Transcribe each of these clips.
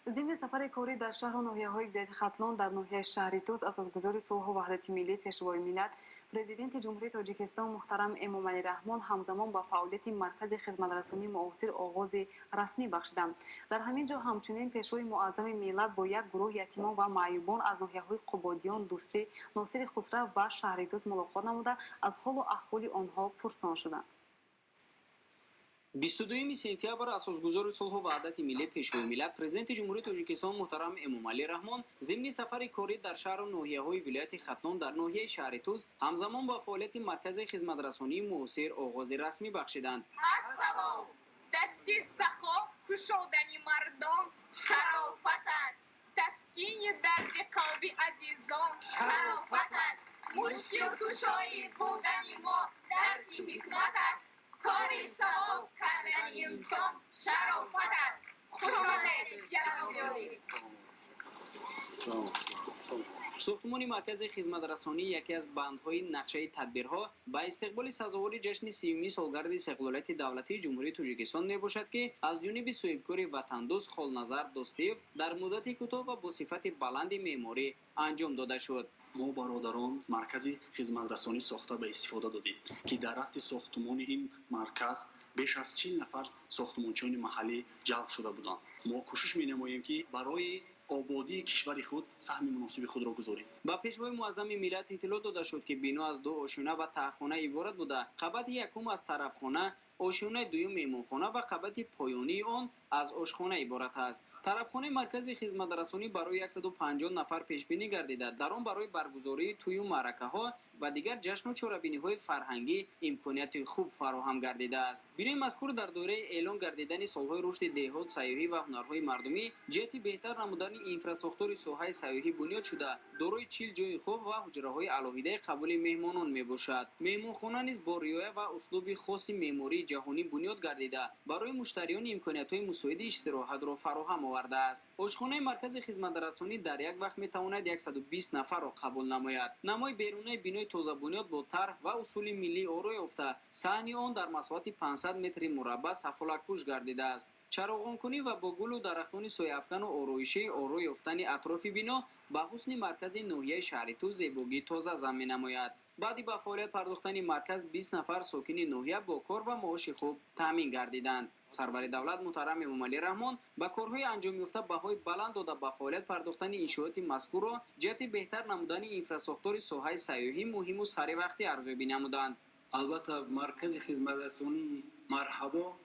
ضمن سفر کاری در شهر و ناحیه‌های ولایت ختلان در ناحیه شهریتوس اساسگزار صلح و وحدت ملی پیشوای ملت پرزیدنت جمهوری تاجیکستان محترم امامعلی رحمان همزمان با فعالیت مرکز خدمترسانی معاصر آغاز رسمی بخشیدند. در همین جا همچنین پیشوای معظم ملت با یک گروه ятимон و маъюбон از ناحیه‌های قبادیان، دوستی، ناصر خسرو و شهریتوس ملاقات نموده از حال و احوال آنها پرسان شدند. 22 سентябр اساسگزار صلح و وحدت ملی پیشوای ملت پرزیدنت جمهوری تاجیکستان محترم امامعلی رحمان ضمن سفر کاری در شهر و ناحیه‌های ولایت ختلان در ناحیه شهریتوس همزمان با فعالیت مرکز خدمترسانی معاصر آغاز رسمی بخشیدند. السلام دستی سخا کشودنی مردان شرافت است، تسکین درد قلبی عزیزان شرافت است، مشکل کشایی بودنی ما درد حکمت است، کاری ثواب کردن انسان شرافت است. خوش آمدید جناب. ساختمان مرکز خدمترسانی یکی از بندهای نقشه تدبیرها با استقبال سزاوار جشن 30 سالگرد استقلالیت دولتی جمهوری تاجیکستان میباشد که از جانب صاحبکار وطندوست خالنظر دوستیف در مدت کوتاه و با صفت بلند معماری انجام داده شد. ما برادران مرکز خدمترسانی ساخته به استفاده دادیم که در رفت ساختمان این مرکز بیش از 40 نفر ساختمانچیان محلی جلب شده بودند. ما کوشش می‌نماییم که برای آبادی کشور خود سهم مناسب خود را گذاریم. با پیشوای معظم ملت اطلاع داده شد که بنا از 2 آشیانه و تهخانه عبارت بوده. قبط یکم از طربخانه، آشیانه دوم مهمانخانه و قبط پایانی آن از آشخانه عبارت است. طربخانه مرکز خدمترسانی برای 150 نفر پیش بینی گردیده. در آن برای برگزاری توی معرکه‌ها و دیگر جشن و چهاره‌بینی‌های فرهنگی امکانیت خوب فراهم گردیده است. بنای مذکور در دوره اعلان گردیدن سال‌های رشد دهات، سیاحی و هنرهای مردمی جهت بهتر نمودن اینفراستراکچور ساحه سیاحی بنیاد شده، دارای 40 جای خواب و حجره‌های علاهیده قبول مهمانان میباشد. مهمانخانه نیز با رعایت و اسلوب خاص معماری جهانی بنیاد گردیده برای مشتریان امکانیت‌های مساعد استراحت را فراهم آورده است. آشخانه مرکز خدمترسانی در یک وقت میتواند 120 نفر را قبول نماید. نمای بیرونی بنای تازه بنیاد با طرح و اصول ملی آرای یافته، صحن آن در مساحت 500 متر مربع سفالک پوش گردیده است. چراغانکنی و با گل و درختان سایه‌افکن و آرایشی آرای یافتن اطراف بنا به حسن مرکز ناحیه شهریتوس زیبایی تازه ضم می‌نماید. بعد با فعالیت پرداختن مرکز 20 نفر ساکن ناحیه با کار و معاش خوب تامین گردیدند. سرور دولت محترم امامعلی رحمان با کارهای انجام یافته بهای بلند داده با فعالیت پرداختن انشاءات مذکور را جهت بهتر نمودن اینفراستراکچور ساحه سیاحی مهم و سری وقتی ارزیابی نمودند. البته مرکز خدمترسانی مرحبا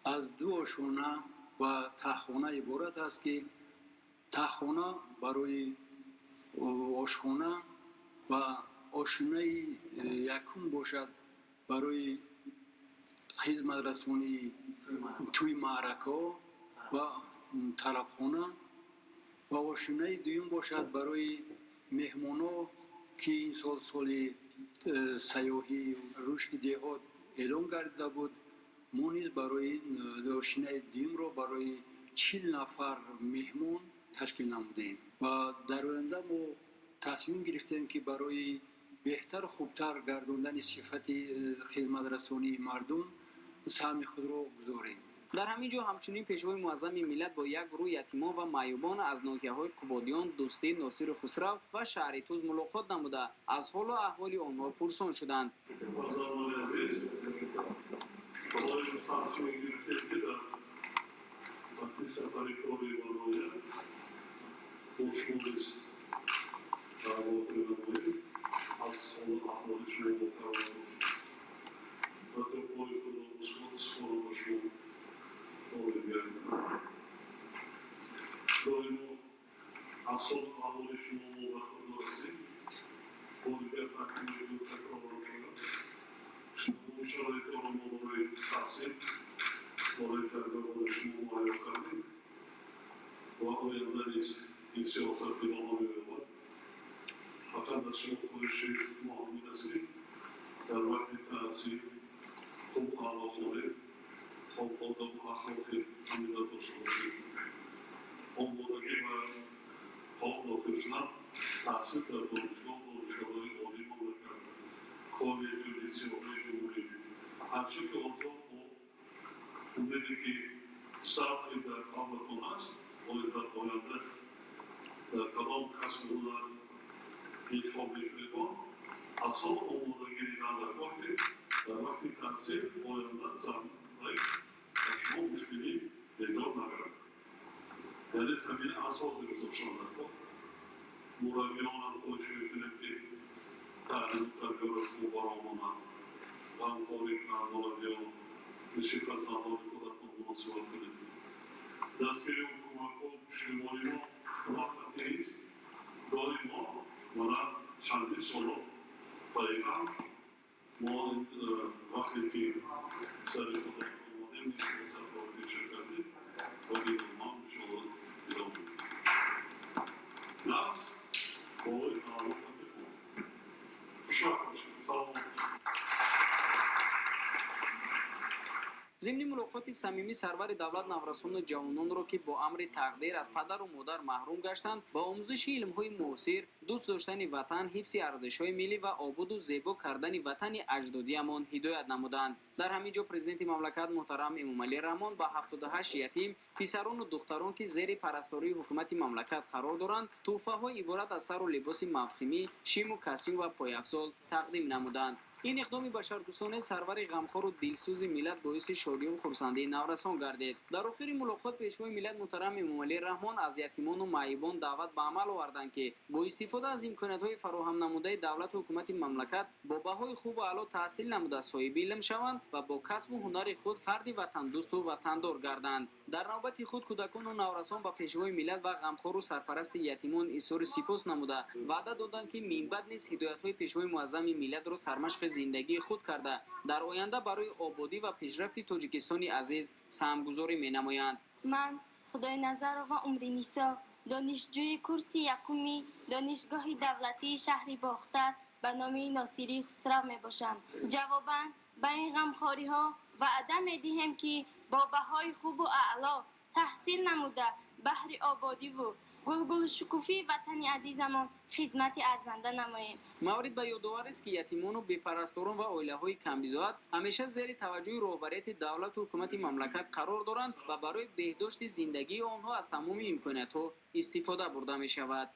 از 2 آشخانه و تهخانه عبارت است که تهخانه برای آشخانه و آشیانه یکم باشد برای خدمترسانی توی معرکه و طربخانه و آشیانه دوم باشد برای مهمانا که این سال سیاحی رشد دهات اعلان گردیده بود. ما نیز برای آشیانه دوم را برای 40 نفر مهمان تشکیل نمودیم و در آینده ما تصمیم گرفتیم که برای بهتر خوبتر گرداندن صفت خدمترسانی مردم سهم خود را گذاریم. در همین جا همچنین پیشوای معظم ملت با یک گروه ятимон و маъюбон از ناحیه‌های قبادیان، دوستی، ناصر خسرو و شهریتوس ملاقات نموده از حال و احوال آنها پرسان شدند. که سختی در قامتون است باید انتخاب میکنید اصلا آمادگی ندارد که در وقتی تنصیب آینده زمانی شما مشکلی ایجاد نگرد. یعنی زمین اساسی رو داشتن کن. مربیان خودش میکنه که تعلیم تربیت رو برامونن. غمخوری کنن مربیان بسیار زمان کودکان مناسبت کنید. دستگیر حکومت ها پشتیبانی ما وقت نیست. داری ما مرد چندین سالا دقیقا ما وقتی که سر خود آماده میشه سفاری شکردیم و بیرمان شما ادامه میدیم. نفس باید نامه بکن. سلام. ضمن ملاقات صمیمی سرور دولت نورسان جوانان را که با امر تقدیر از پدر و مادر محروم گشتند با آموزش علم‌های معاصر، دوست داشتن وطن، حفظ ارزش‌های ملی و آباد و زیبا کردن وطن اجدادیمان هدایت نمودند. در همین جا پرزیدنت مملکت محترم امامعلی رحمان با 78 یتیم پسران و دختران که زیر پرستاری حکومت مملکت قرار دارند تحفه‌های عبارت از سر و لباس موسمی، شیم و کاستیوم و پایافزال تقدیم نمودند. این اقدام بشردوستانه سرور غمخوار و دلسوز ملت باعث شادی و خرسندی نورسان گردید. در آخر ملاقات پیشوای ملت محترم امامعلی رحمان از ятимон و маъюбон دعوت به عمل آوردند که با استفاده از امکانات‌های فراهم نموده دولت و حکومت مملکت با بهای خوب و اعلی تحصیل نموده صاحب علم شوند و با کسب و هنر خود فردی وطن دوست و وطندار گردند. در نوبت خود کودکان و نورسان با پیشوای ملت و غمخوار و سرپرست ятимон اظهار سپاس نموده وعده دادند که منبعد نیز هدایت‌های پیشوای معظم ملت را سرمشق زندگی خود کرده در آینده برای آبادی و پیشرفت تاجیکستان عزیز سهمگذاری می‌نمایند. من خدای نظر و عمری نیسا دانشجوی کورس یکمی دانشگاه دولتی شهر باختر به نام ناصری خسرو می باشم. جواباً به این غمخواری ها وعده می دهم که با بهای خوب و اعلا تحصیل نموده بهر آبادی و گل شکوفی وطن عزیزمان خدمت ارزنده نماییم. مورد به یادآور است که یتیمان و بی‌پرستاران و عائله‌های کم‌بزاعت همیشه زیر توجه رهبریت دولت و حکومت مملکت قرار دارند و برای بهداشت زندگی آنها از تمام امکانات‌ها استفاده برده می‌شود.